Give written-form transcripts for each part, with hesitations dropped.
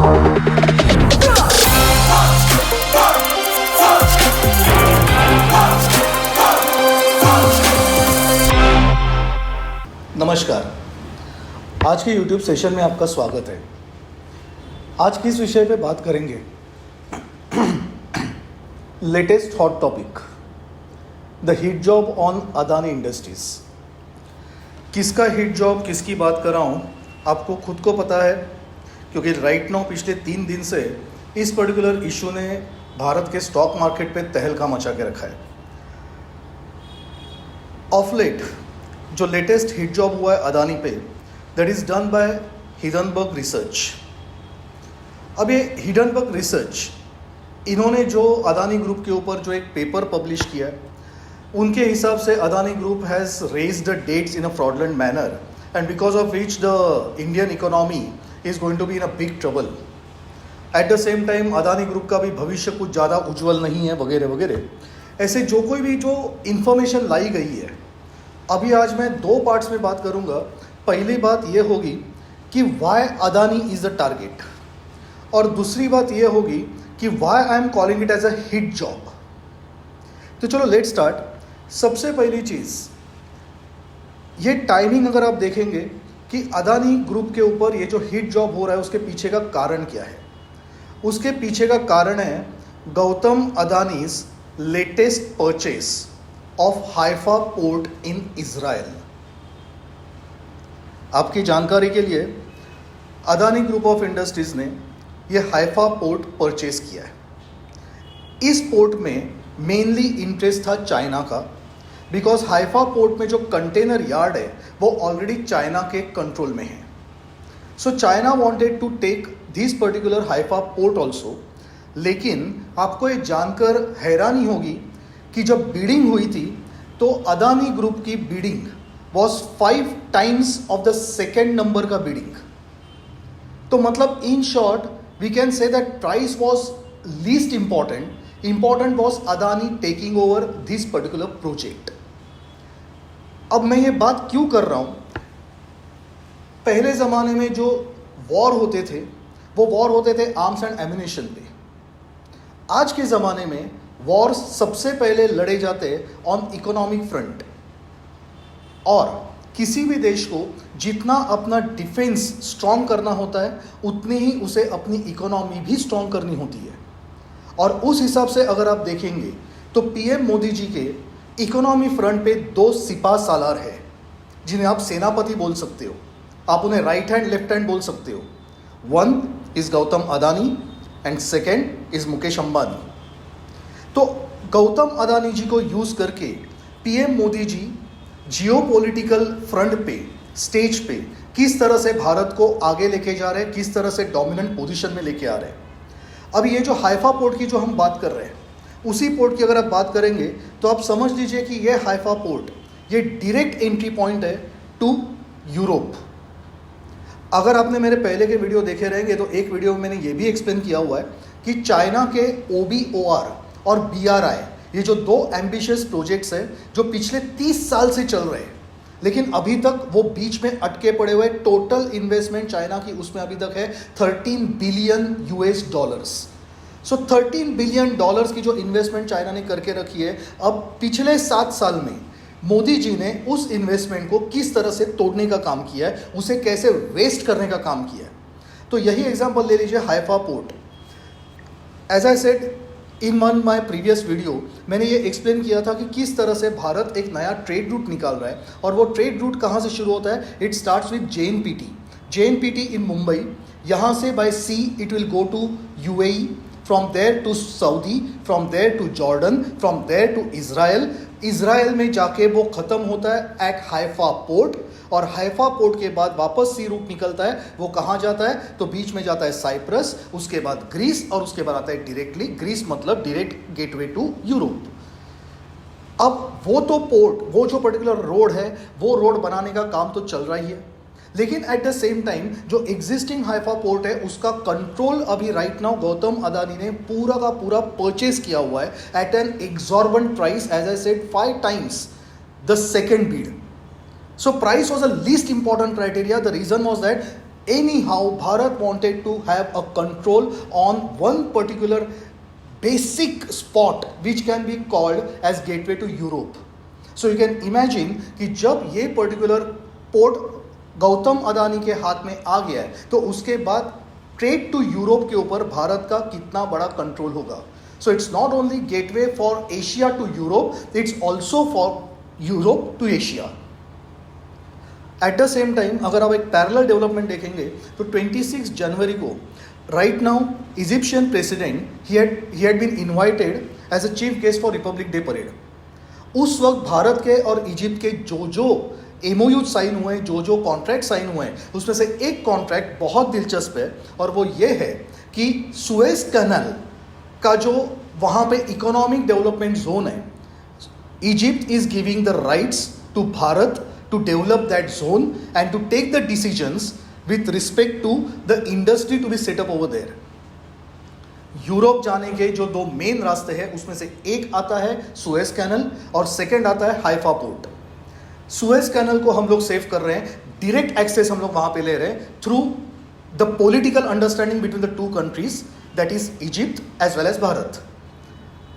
नमस्कार, आज के YouTube सेशन में आपका स्वागत है। आज किस विषय पे बात करेंगे? Latest hot topic, the hit job on Adani industries. किसका हिट जॉब, किसकी बात कर रहा हूँ, आपको खुद को पता है, क्योंकि राइट नाउ पिछले 3 दिन से इस पर्टिकुलर इशू ने भारत के स्टॉक मार्केट पे तहलका मचा के रखा है। ऑफ लेट जो लेटेस्ट हिट जॉब हुआ है अदानी पे, that is done by Hindenburg research. अब ये हिडनबर्ग रिसर्च, इन्होंने जो अदानी ग्रुप के ऊपर जो एक पेपर पब्लिश किया है, उनके हिसाब से Adani group has raised the debts in a fraudulent manner and because of which the Indian economy is going to be in a big trouble. At the same time Adani group का भी भविष्य कुछ ज़्यादा उज्जवल नहीं है, वगैरह वगैरह। ऐसे जो कोई भी जो इन्फॉर्मेशन लाई गई है, अभी आज मैं 2 पार्ट्स में बात करूंगा। पहली बात यह होगी कि why Adani is the target, और दूसरी बात यह होगी कि why I am calling it as a hit job. तो चलो लेट स्टार्ट। सबसे पहली चीज़, ये टाइमिंग अगर आप देखेंगे कि अदानी ग्रुप के ऊपर ये जो हिट जॉब हो रहा है, उसके पीछे का कारण क्या है? उसके पीछे का कारण है Gautam Adani's latest purchase of Haifa port in Israel. आपकी जानकारी के लिए, अदानी ग्रुप ऑफ इंडस्ट्रीज ने यह हाइफा पोर्ट परचेस किया है। इस पोर्ट में मेनली इंटरेस्ट था चाइना का, बिकॉज हाइफा पोर्ट में जो कंटेनर यार्ड है वो ऑलरेडी चाइना के कंट्रोल में है। So China wanted to take this particular Haifa port also. लेकिन आपको ये जानकर हैरानी होगी कि जब बिडिंग हुई थी तो अदानी ग्रुप की bidding was 5 times of the second number का बिडिंग। तो मतलब in short we can say that price was least important was Adani taking over this particular project. अब मैं ये बात क्यों कर रहा हूं? पहले ज़माने में जो वॉर होते थे, वो वॉर होते थे आर्म्स एंड एम्यूनिशन पे। आज के ज़माने में वॉर सबसे पहले लड़े जाते ऑन इकोनॉमिक फ्रंट, और किसी भी देश को जितना अपना डिफेंस स्ट्रॉन्ग करना होता है, उतनी ही उसे अपनी इकोनॉमी भी स्ट्रॉन्ग करनी होती है। और उस हिसाब से अगर आप देखेंगे तो पीएम मोदी जी के इकोनॉमी फ्रंट पे 2 सिपा सालार है, जिन्हें आप सेनापति बोल सकते हो, आप उन्हें राइट हैंड लेफ्ट हैंड बोल सकते हो। One is Gautam Adani and second is Mukesh Ambani. तो गौतम अदानी जी को यूज़ करके PM Modi ji geopolitical front पे, स्टेज पे किस तरह से भारत को आगे लेके जा रहे हैं, किस तरह से डोमिनेंट पोजीशन में लेके आ रहे हैं। अब ये जो हाइफा पोर्ट की जो हम बात कर रहे हैं, उसी पोर्ट की अगर आप बात करेंगे तो आप समझ लीजिए कि ये हाइफा पोर्ट, ये डायरेक्ट एंट्री पॉइंट है टू यूरोप। अगर आपने मेरे पहले के वीडियो देखे रहेंगे तो एक वीडियो में मैंने ये भी एक्सप्लेन किया हुआ है कि चाइना के OBOR और BRI, ये जो 2 एम्बिशियस प्रोजेक्ट्स हैं जो पिछले 30 साल से चल रहे हैं, लेकिन अभी तक वो बीच में अटके पड़े हुए। टोटल इन्वेस्टमेंट चाइना की उसमें अभी तक है $13 बिलियन। सो $13 बिलियन की जो इन्वेस्टमेंट चाइना ने करके रखी है, अब पिछले 7 साल में मोदी जी ने उस इन्वेस्टमेंट को किस तरह से तोड़ने का काम किया है, उसे कैसे वेस्ट करने का काम किया है। तो यही एग्जाम्पल ले लीजिए Haifa port. As I said in one my previous video, मैंने ये एक्सप्लेन किया था कि किस तरह से भारत एक नया ट्रेड रूट निकाल रहा है, और वो ट्रेड रूट कहाँ से शुरू होता है? It starts with JNPT in Mumbai. यहाँ से by sea it will go to UAE, from there to Saudi, from there to Jordan, from there to Israel में जाके वो ख़त्म होता है एट हाइफा पोर्ट, और हाइफा पोर्ट के बाद वापस सी रूट निकलता है। वो कहाँ जाता है? तो बीच में जाता है साइप्रस, उसके बाद ग्रीस, और उसके बाद आता है डायरेक्टली ग्रीस, मतलब डायरेक्ट गेटवे टू यूरोप। अब वो तो पोर्ट, वो जो पर्टिकुलर रोड है, वो रोड बनाने का काम तो चल रहा ही है, लेकिन एट द सेम टाइम जो एग्जिस्टिंग हाइफा पोर्ट है उसका कंट्रोल अभी राइट नाउ गौतम अदानी ने पूरा का पूरा परचेज किया हुआ है at an exorbitant price, as I said 5 times the second bid. So price was the least important criteria. The reason was that anyhow Bharat wanted to have a control on one particular basic spot which can be called as gateway to Europe. So you can imagine कि जब ये particular port Gautam Adani के हाथ में आ गया है तो उसके बाद ट्रेड टू यूरोप के ऊपर भारत का कितना बड़ा कंट्रोल होगा. So it's not only gateway for Asia to Europe, it's also for Europe to Asia. At the same time अगर आप एक पैरेलल डेवलपमेंट देखेंगे तो 26 जनवरी को right now Egyptian president he had been invited as a chief guest for Republic Day parade. उस वक्त भारत के और इजिप्ट के जो एमओयू साइन हुए, जो कॉन्ट्रैक्ट साइन हुए हैं, उसमें से एक कॉन्ट्रैक्ट बहुत दिलचस्प है और वो ये है कि सुएज कैनाल का जो वहाँ पे इकोनॉमिक डेवलपमेंट जोन है, Egypt is giving the rights to Bharat to develop that zone and to take the decisions with respect to the industry to be set up over there. Europe जाने के जो दो main रास्ते हैं उसमें से एक आता है सुएज कैनल और सेकेंड आता है हाइफा पोर्ट. सुएज कैनल को हम लोग सेव कर रहे हैं, डायरेक्ट एक्सेस हम लोग वहां पे ले रहे हैं through the political understanding between the two countries, that is Egypt as well as Bharat.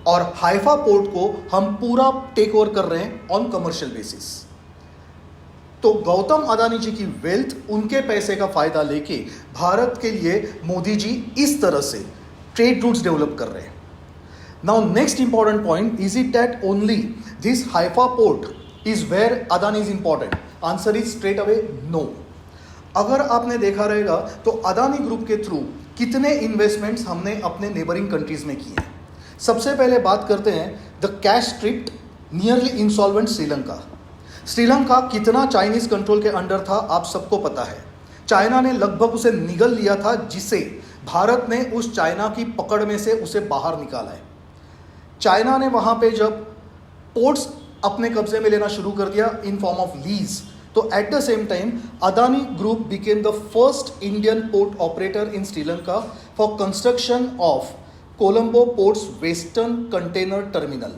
और हाइफा पोर्ट को हम पूरा टेक ओवर कर रहे हैं ऑन कमर्शियल बेसिस. तो गौतम अदानी जी की वेल्थ, उनके पैसे का फायदा लेके भारत के लिए मोदी जी इस तरह से ट्रेड रूट्स डेवलप कर रहे हैं. Now next important point, is it that only this Haifa port is where Adani is important? Answer is straight away no. अगर आपने देखा रहेगा तो अदानी ग्रुप के थ्रू कितने इन्वेस्टमेंट्स हमने अपने नेबरिंग कंट्रीज में किए हैं. सबसे पहले बात करते हैं the cash स्ट्रिप्ट nearly insolvent Sri Lanka. Sri Lanka कितना चाइनीज कंट्रोल के अंडर था आप सबको पता है. चाइना ने लगभग उसे निगल लिया था, जिसे भारत ने उस चाइना की पकड़ में से उसे बाहर निकाला है. चाइना ने वहां पे जब पोर्ट्स अपने कब्जे में लेना शुरू कर दिया इन फॉर्म ऑफ लीज, तो eight the same time Adani group became the first Indian port operator in Sri Lanka for construction of Colombo ports western container terminal.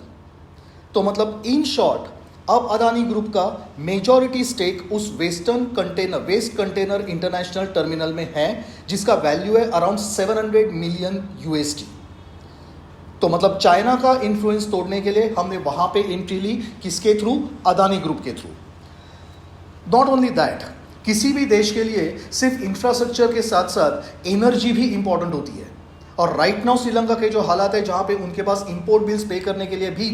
तो मतलब इन शॉर्ट अब अदानी ग्रुप का मेजॉरिटी स्टेक उस वेस्ट कंटेनर इंटरनेशनल टर्मिनल में है, जिसका value है अराउंड 700 मिलियन USD. तो मतलब चाइना का इन्फ्लुएंस तोड़ने के लिए हमने वहां पे एंट्री ली, किसके थ्रू? अदानी ग्रुप के थ्रू. नॉट ओनली दैट, किसी भी देश के लिए सिर्फ इंफ्रास्ट्रक्चर के साथ साथ एनर्जी भी इंपॉर्टेंट होती है. और राइट नाउ श्रीलंका के जो हालात है, जहाँ पे उनके पास इंपोर्ट बिल्स पे करने के लिए भी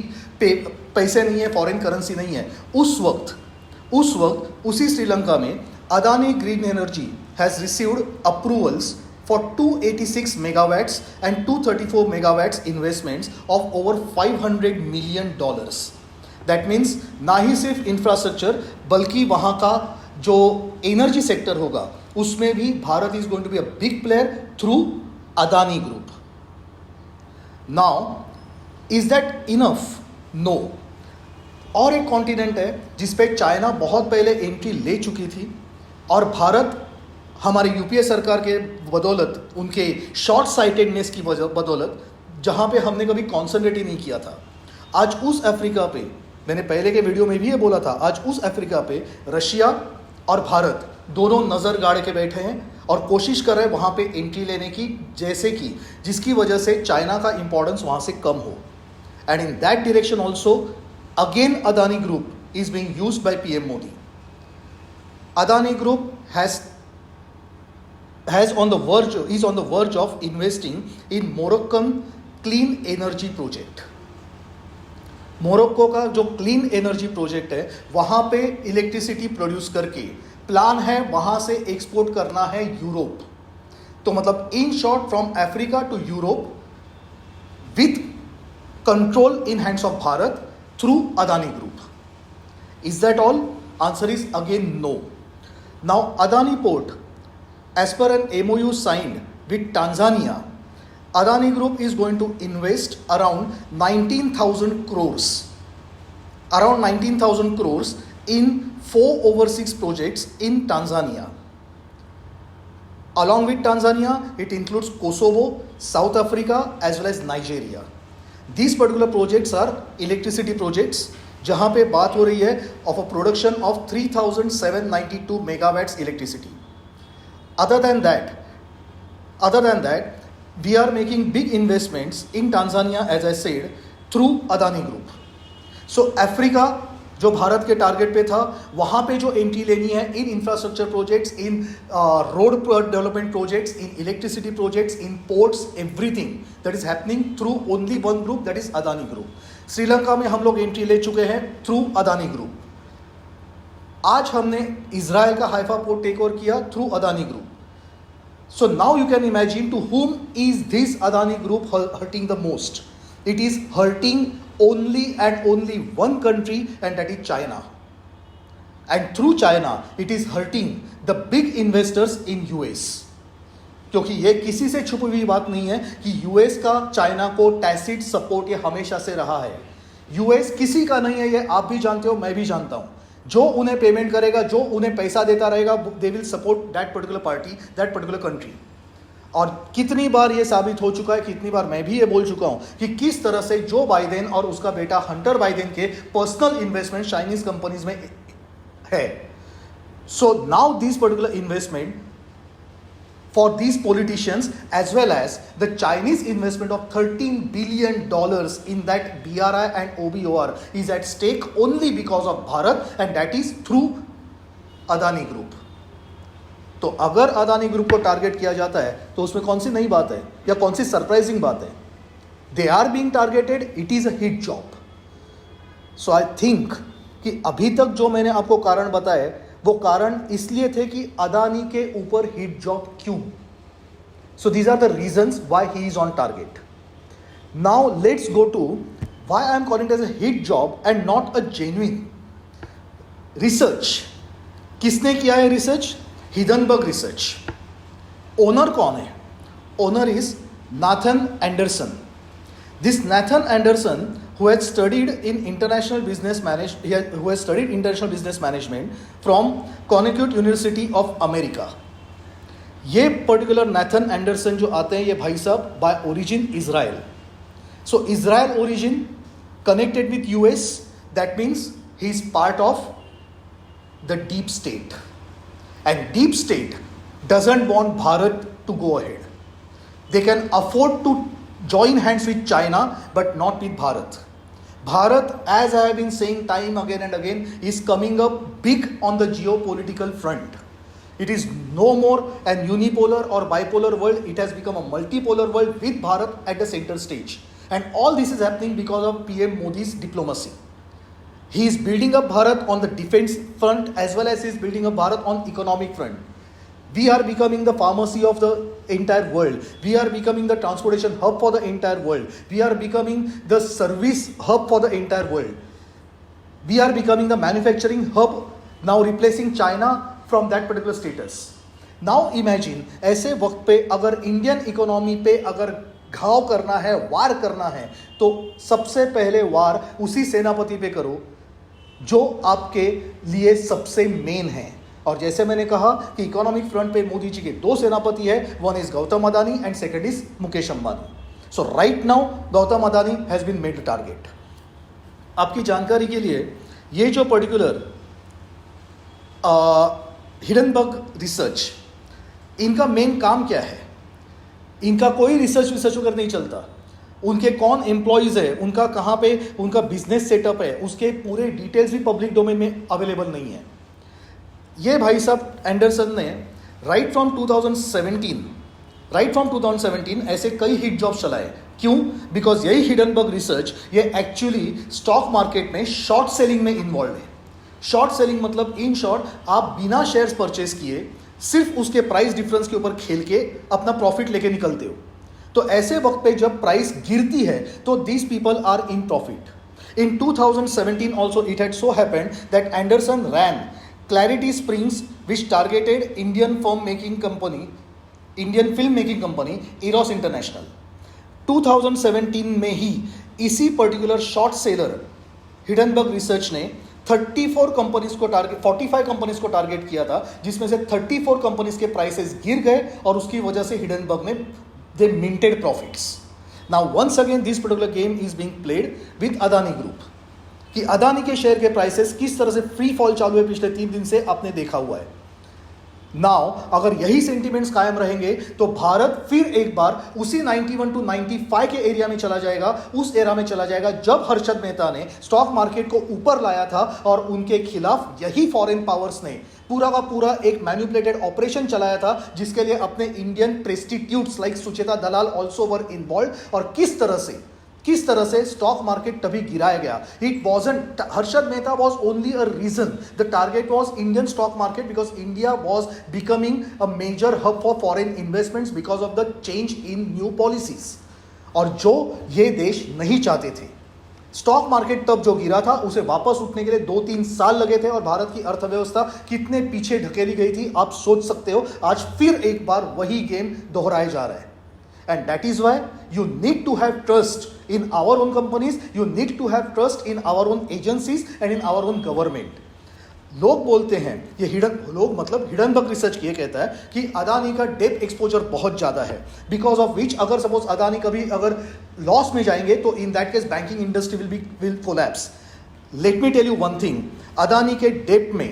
पैसे नहीं है, फॉरेन करेंसी नहीं है, उस वक्त उसी श्रीलंका में Adani green energy has received approvals for 286 megawatts and 234 megawatts investments of over $500 million. That means ना ही सिर्फ इंफ्रास्ट्रक्चर बल्कि वहाँ का जो एनर्जी सेक्टर होगा उसमें भी Bharat is going to be a big player through Adani group. Now is that enough? No. और एक कॉन्टिनेंट है जिसपे चाइना बहुत पहले एंट्री ले चुकी थी और भारत हमारे यूपीए सरकार के बदौलत, उनके शॉर्ट साइटेडनेस की बदौलत, जहाँ पे हमने कभी कॉन्सेंट्रेट ही नहीं किया था, आज उस अफ्रीका पे, मैंने पहले के वीडियो में भी ये बोला था, आज उस अफ्रीका पे रशिया और भारत दोनों नज़र गाड़ के बैठे हैं और कोशिश कर रहे हैं वहाँ पे एंट्री लेने की, जैसे कि जिसकी वजह से चाइना का इंपॉर्टेंस वहाँ से कम हो. And in that direction also again Adani group is being used by PM Modi. Adani group is on the verge of investing in Moroccan clean energy project. Morocco का जो क्लीन एनर्जी प्रोजेक्ट है, वहाँ पे इलेक्ट्रिसिटी प्रोड्यूस करके plan है वहाँ से export करना है यूरोप. तो मतलब in short from Africa to Europe with control in hands of Bharat through Adani group. Is that all? Answer is again no. Now Adani port, as per an MOU signed with Tanzania, Adani Group is going to invest around 19,000 crores. Around 19,000 crores in 4 overseas projects in Tanzania. Along with Tanzania, it includes Kosovo, South Africa as well as Nigeria. These particular projects are electricity projects, जहाँ पे बात हो रही है of a production of 3,792 megawatts electricity. Other than that, other than that, we are making big investments in Tanzania, as I said, through Adani Group. So Africa जो भारत के target पे था, वहाँ पे जो एंट्री लेनी है in infrastructure projects, in road development projects, in electricity projects, in ports, everything that is happening through only one group, that is Adani group. Sri Lanka में हम लोग एंट्री ले चुके हैं थ्रू अदानी ग्रुप। आज हमने इजराइल का हाइफा पोर्ट टेक ओवर किया through Adani group. So now you can imagine to whom is this Adani Group hurting the most. It is hurting only and only one country, and that is China. And through China, it is hurting the big investors in US. क्योंकि ये किसी से छुपी हुई बात नहीं है कि यूएस का चाइना को टैसिट सपोर्ट ये हमेशा से रहा है। यूएस किसी का नहीं है, ये आप भी जानते हो, मैं भी जानता हूँ। जो उन्हें पेमेंट करेगा, जो उन्हें पैसा देता रहेगा, they will support that particular party, that particular country. और कितनी बार ये साबित हो चुका है, कितनी बार मैं भी ये बोल चुका हूं कि किस तरह से जो बाइडेन और उसका बेटा हंटर बाइडेन के पर्सनल इन्वेस्टमेंट चाइनीज कंपनीज में है। So now this particular investment for these politicians, as well as the Chinese investment of $13 billion in that BRI and OBOR is at stake only because of Bharat, and that is through Adani Group. तो अगर Adani group को target किया जाता है तो उसमें कौन सी नई बात है या कौन सी सरप्राइजिंग बात है? They are being targeted, it is a hit job. So I think कि अभी तक जो मैंने आपको कारण बताए वो कारण इसलिए थे कि अदानी के ऊपर हिट जॉब क्यों। So these are the reasons why he is on target. Now let's go to why I am calling it as a hit job and not a genuine research. किसने किया है रिसर्च? Hindenburg research. ओनर कौन है? Owner is Nathan Anderson. This Nathan Anderson, who had studied in international business management from Connecticut University of America. ये particular Nathan Anderson जो आते हैं, ये भाई साहब by origin Israel. So Israel origin connected with US, that means he is part of the deep state, and deep state doesn't want Bharat to go ahead. They can afford to join hands with China but not with Bharat. Bharat, as I have been saying time again and again, is coming up big on the geopolitical front. It is no more an unipolar or bipolar world, it has become a multipolar world with Bharat at the center stage. And all this is happening because of PM Modi's diplomacy. He is building up Bharat on the defense front as well as he is building up Bharat on economic front. We are becoming the pharmacy of the entire world. We are becoming the transportation hub for the entire world. We are becoming the service hub for the entire world. We are becoming the manufacturing hub, now replacing China from that particular status. Now imagine, ऐसे वक्त पे अगर Indian economy पे अगर घाव करना है, वार करना है, तो सबसे पहले वार उसी सेनापति पे करो जो आपके लिए सबसे मेन है। और जैसे मैंने कहा कि इकोनॉमिक फ्रंट पे मोदी जी के दो सेनापति है, one is Gautam Adani and second is Mukesh Ambani. So right now Gautam Adani has been made target. आपकी जानकारी के लिए ये जो पर्टिकुलर हिडनबर्ग रिसर्च, इनका मेन काम क्या है? इनका कोई रिसर्च वगैरह नहीं चलता। उनके कौन एम्प्लॉयज है, उनका कहाँ पे उनका बिजनेस सेटअप है, उसके पूरे डिटेल्स भी पब्लिक डोमेन में अवेलेबल नहीं है। ये भाई साहब एंडरसन ने राइट फ्रॉम 2017 ऐसे कई हिट जॉब्स चलाए। क्यों? बिकॉज यही हिडनबर्ग रिसर्च ये एक्चुअली स्टॉक मार्केट में शॉर्ट सेलिंग में इन्वॉल्व है। शॉर्ट सेलिंग मतलब इन शॉर्ट आप बिना शेयर्स परचेस किए सिर्फ उसके प्राइस डिफरेंस के ऊपर खेल के अपना प्रॉफिट लेके निकलते हो। तो ऐसे वक्त पे जब प्राइस गिरती है तो these people are in profit. In 2017 also it had so happened that Anderson ran Clarity Springs, which targeted Indian film making company Eros International। 2017 में ही इसी particular short seller Hindenburg research ने 45 कंपनीज को target किया था, जिसमें से 34 companies के prices गिर गए और उसकी वजह से हिडनबर्ग ने they minted profits. Now once again this particular game is being played with Adani group कि अदानी के शेयर के प्राइसेस किस तरह से फ्री फॉल चालू है पिछले 3 दिन से आपने देखा हुआ है। नाउ अगर यही सेंटिमेंट्स कायम रहेंगे तो भारत फिर एक बार उसी 91 टू 95 के एरिया में चला जाएगा, उस एरा में चला जाएगा जब हर्षद मेहता ने स्टॉक मार्केट को ऊपर लाया था और उनके खिलाफ यही फॉरेन पावर्स ने पूरा का पूरा एक मैनिपुलेटेड ऑपरेशन चलाया था, जिसके लिए अपने Indian presstitutes like Sucheta Dalal also were involve. और किस तरह से स्टॉक मार्केट तभी गिराया गया। It wasn't Harshad Mehta was only a reason, the target was Indian stock market because India was becoming a major hub for foreign investments because of the change in new policies, और जो ये देश नहीं चाहते थे। स्टॉक मार्केट तब जो गिरा था उसे वापस उठने के लिए 2-3 साल लगे थे, और भारत की अर्थव्यवस्था कितने पीछे ढकेली गई थी आप सोच सकते हो। आज फिर एक बार वही गेम दोहराया जा रहा है। And that is why you need to have trust in our own companies, you need to have trust in our own agencies and in our own government. लोग बोलते हैं, ये हिडनबर्ग रिसर्च ये कहता है कि अदानी का डेट एक्सपोजर बहुत ज़्यादा है, बिकॉज ऑफ विच अगर सपोज अदानी कभी अगर लॉस में जाएंगे तो in that case banking industry will collapse. Let me tell you one thing, Adani के डेट में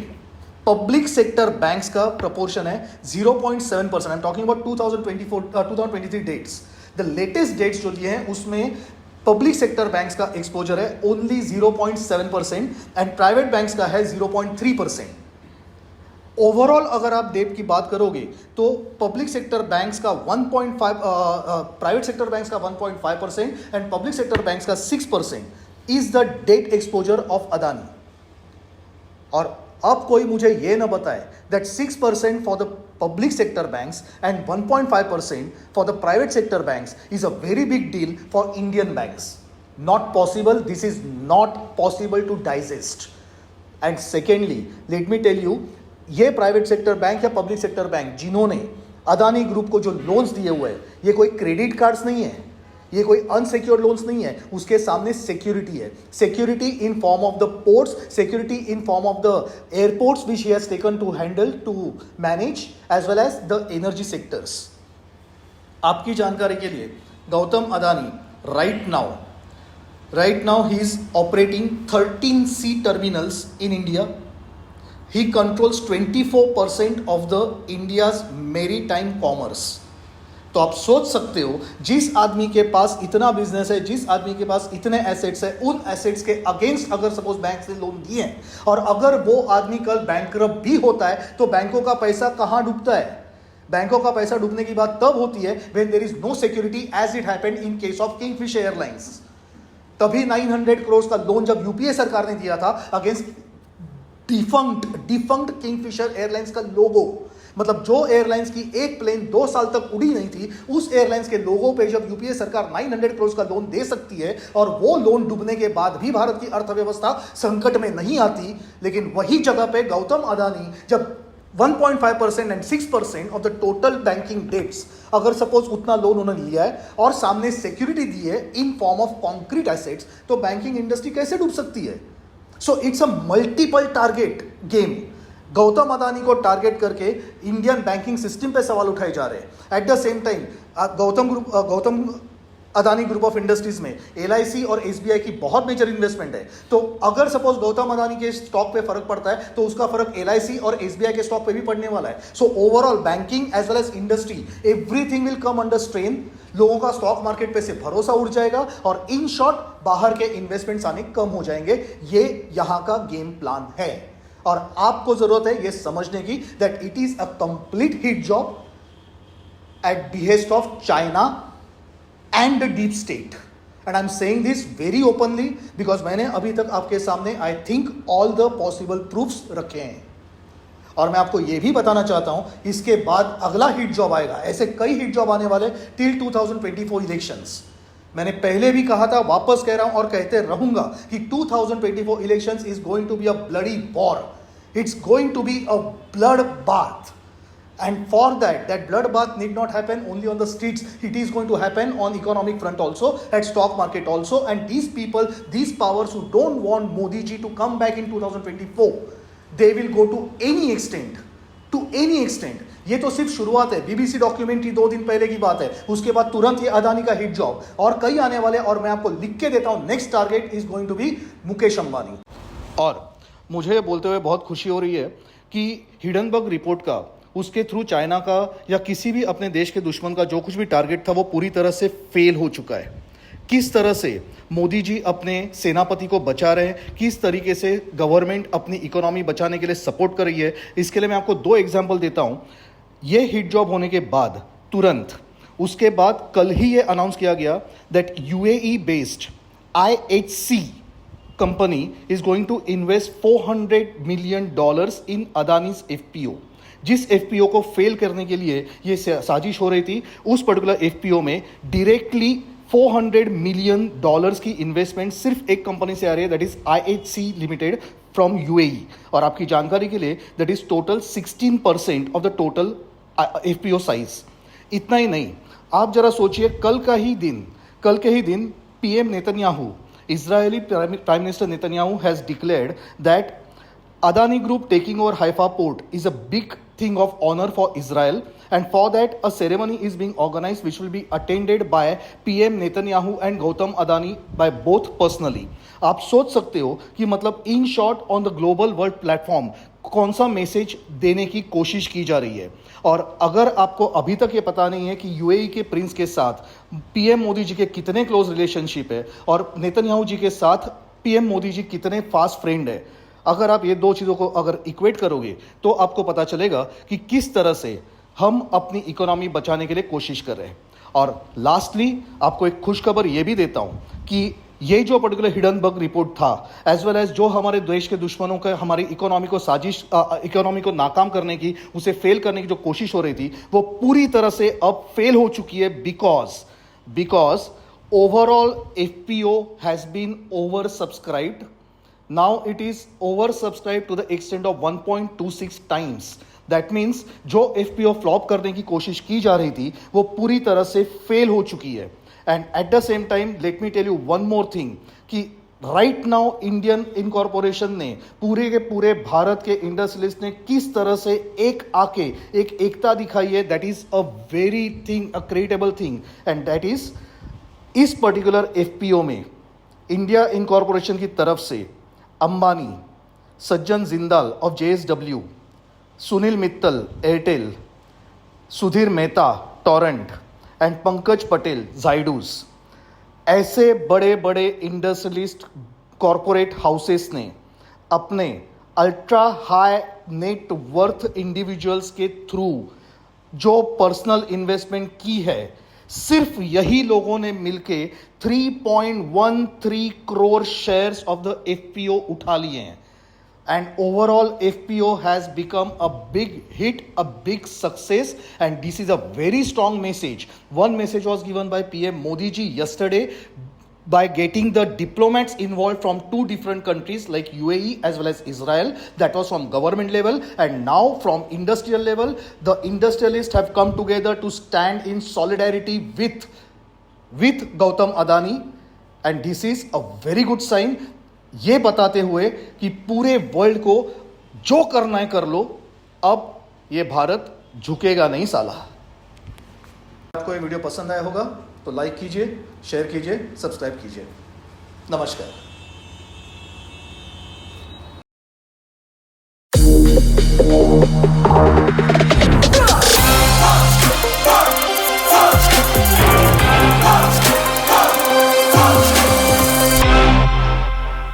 पब्लिक सेक्टर बैंक्स का प्रपोर्शन है 0.7%। I am talking about 2023 debts. The latest debts जो दिए हैं उसमें पब्लिक सेक्टर बैंक्स का एक्सपोजर है ओनली 0.7% एंड प्राइवेट बैंक्स का है 0.3%। ओवरऑल अगर आप डेट की बात करोगे तो पब्लिक सेक्टर बैंक्स का 1.5, प्राइवेट सेक्टर बैंक्स का 1.5% एंड पब्लिक सेक्टर बैंक्स का 6% is the debt exposure of Adani. और अब कोई मुझे ये ना बताए that 6% for the public sector banks and 1.5% for the private sector banks is a very big deal for Indian banks. Not possible. This is not possible to digest. And secondly, let me tell you, ये private sector bank या public sector bank जिन्होंने Adani group को जो loans दिए हुए हैं, ये कोई क्रेडिट कार्ड्स नहीं है, ये कोई अनसिक्योर्ड लोन्स नहीं है, उसके सामने सिक्योरिटी है। Security in form of the ports, security in form of the airports which he has taken to handle to manage as well as the energy sectors. आपकी जानकारी के लिए, Gautam Adani right now he is operating 13 sea terminals in India. He controls 24% of the India's maritime commerce. तो आप सोच सकते हो, जिस आदमी के पास इतना बिजनेस है, जिस आदमी के पास इतने एसेट्स है, उन एसेट्स के अगेंस्ट अगर सपोज बैंक से लोन दिए हैं और अगर वो आदमी कल बैंकरप्ट भी होता है तो बैंकों का पैसा कहाँ डूबता है? बैंकों का पैसा डूबने की बात तब होती है when there is no security, as it happened in case of Kingfisher Airlines. तभी 900 करोड़ का लोन जब यूपीए सरकार ने दिया था अगेंस्ट डिफंक्ट किंगफिशर एयरलाइंस का लोगो, मतलब जो एयरलाइंस की एक प्लेन 2 साल तक उड़ी नहीं थी, उस एयरलाइंस के लोगों पे जब यूपीए सरकार 900 करोड़ का लोन दे सकती है और वो लोन डूबने के बाद भी भारत की अर्थव्यवस्था संकट में नहीं आती, लेकिन वही जगह पे गौतम अदानी जब 1.5% and 6% of the total banking debts, अगर सपोज उतना लोन उन्होंने लिया है और सामने सिक्योरिटी दी है in form of concrete assets, तो बैंकिंग इंडस्ट्री कैसे डूब सकती है? So it's a multiple target game. Gautam Adani को टारगेट करके इंडियन बैंकिंग सिस्टम पे सवाल उठाए जा रहे हैं। Eight the same time Gautam Adani group of industries में LIC और SBI की बहुत मेजर इन्वेस्टमेंट है। तो अगर सपोज गौतम अदानी के स्टॉक पे फर्क पड़ता है तो उसका फर्क LIC और SBI के स्टॉक पे भी पड़ने वाला है। So overall banking as well as industry, everything will come under strain. लोगों का स्टॉक मार्केट पे से भरोसा उड़ जाएगा और इन शॉर्ट बाहर के इन्वेस्टमेंट्स आने कम हो जाएंगे। ये यहां का गेम प्लान है और आपको जरूरत है ये समझने की that it is a complete hit job eight behest of China and the deep state, and I'm saying this very openly because मैंने अभी तक आपके सामने I think all the possible proofs रखे हैं और मैं आपको ये भी बताना चाहता हूं इसके बाद अगला हिट जॉब आएगा। ऐसे कई हिट जॉब आने वाले टिल 2024 इलेक्शंस। मैंने पहले भी कहा था, वापस कह रहा हूं और कहते रहूंगा कि 2024 elections is going to be a bloody war, it's going to be a blood bath. And for that bloodbath need not happen only on the streets. It is going to happen on economic front also, at stock market also. And these people, these powers who don't want Modi ji to come back in 2024, they will go to any extent. To any extent. ये तो सिर्फ शुरुआत है। BBC documentary 2 दिन पहले की बात है, उसके बाद तुरंत ये अदानी का हिट जॉब और कई आने वाले। और मैं आपको लिख के देता हूं, next target is going to be Mukesh Ambani. और मुझे बोलते हुए बहुत खुशी हो रही है कि हिडनबर्ग रिपोर्ट का उसके थ्रू चाइना का या किसी भी अपने देश के दुश्मन का जो कुछ भी टारगेट था वो पूरी तरह से फेल हो चुका है। किस तरह से मोदी जी अपने सेनापति को बचा रहे हैं, किस तरीके से गवर्नमेंट अपनी इकोनॉमी बचाने के लिए सपोर्ट कर रही है, इसके लिए मैं आपको 2 एग्जाम्पल देता हूं। ये हिट जॉब होने के बाद तुरंत उसके बाद कल ही ये अनाउंस किया गया that UAE based IHC company is going to invest $400 million in Adani's FPO। जिस FPO को फेल करने के लिए ये साजिश हो रही थी, उस पर्टिकुलर FPO में डायरेक्टली $400 मिलियन की इन्वेस्टमेंट सिर्फ एक कंपनी से आ रही है, that is IHC limited from UAE। और आपकी जानकारी के लिए that is total 16% of the total FPO size. इतना ही नहीं, आप जरा सोचिए, कल के ही दिन PM Netanyahu, Israeli prime minister Netanyahu has declared that Adani Group taking over Haifa port is a big thing of honor for Israel, and for that a ceremony is being organized which will be attended by PM Netanyahu and Gautam Adani by both personally। आप सोच सकते हो कि मतलब in short on the global world platform कौन सा message देने की कोशिश की जा रही है। और अगर आपको अभी तक ये पता नहीं है कि यूएई के प्रिंस के साथ PM मोदी जी के कितने क्लोज रिलेशनशिप है और नेतन्याहू जी के साथ PM मोदी जी कितने फास्ट फ्रेंड है, अगर आप ये 2 चीज़ों को अगर इक्वेट करोगे तो आपको पता चलेगा कि किस तरह से हम अपनी इकोनॉमी बचाने के लिए कोशिश कर रहे हैं। और लास्टली आपको एक खुशखबर ये भी देता हूं कि ये जो पर्टिकुलर हिडनबर्ग रिपोर्ट था, एज वेल एज जो हमारे देश के दुश्मनों का हमारी इकोनॉमी को नाकाम करने की, उसे फेल करने की जो कोशिश हो रही थी, वो पूरी तरह से अब फेल हो चुकी है because overall FPO has been oversubscribed. Now it is oversubscribed to the extent of 1.26 times। That means जो FPO फ्लॉप करने की कोशिश की जा रही थी वो पूरी तरह से फेल हो चुकी है। And at the same time let me tell you one more thing कि राइट नाउ इंडियन इनकॉर्पोरेशन ने पूरे के पूरे भारत के इंडस्ट्रियलिस्ट ने किस तरह से एक एकता दिखाई है, that is a very thing, a creatable thing. And that is इस पर्टिकुलर FPO में इंडिया इनकॉर्पोरेशन की तरफ से Ambani, Sajjan Jindal of JSW, Sunil Mittal Airtel, Sudhir Mehta Torrent and Pankaj Patel Zydus, ऐसे बड़े बड़े इंडस्ट्रियलिस्ट कॉरपोरेट हाउसेस ने अपने ultra high net worth individuals के थ्रू जो पर्सनल इन्वेस्टमेंट की है, सिर्फ यही लोगों ने मिलके 3.13 crore shares of the FPO उठा लिए हैं। And overall FPO has become a big hit, a big success, and this is a very strong message. One message was given by PM Modi ji yesterday by getting the diplomats involved from 2 different countries like UAE as well as Israel. That was from government level, and now from industrial level the industrialists have come together to stand in solidarity with Gautam Adani, and this is a very good sign। ये बताते हुए कि पूरे world को जो करना है कर लो, अब ये भारत झुकेगा नहीं साला। आपको ये वीडियो पसंद आया होगा तो लाइक कीजिए, शेयर कीजिए, सब्सक्राइब कीजिए। नमस्कार।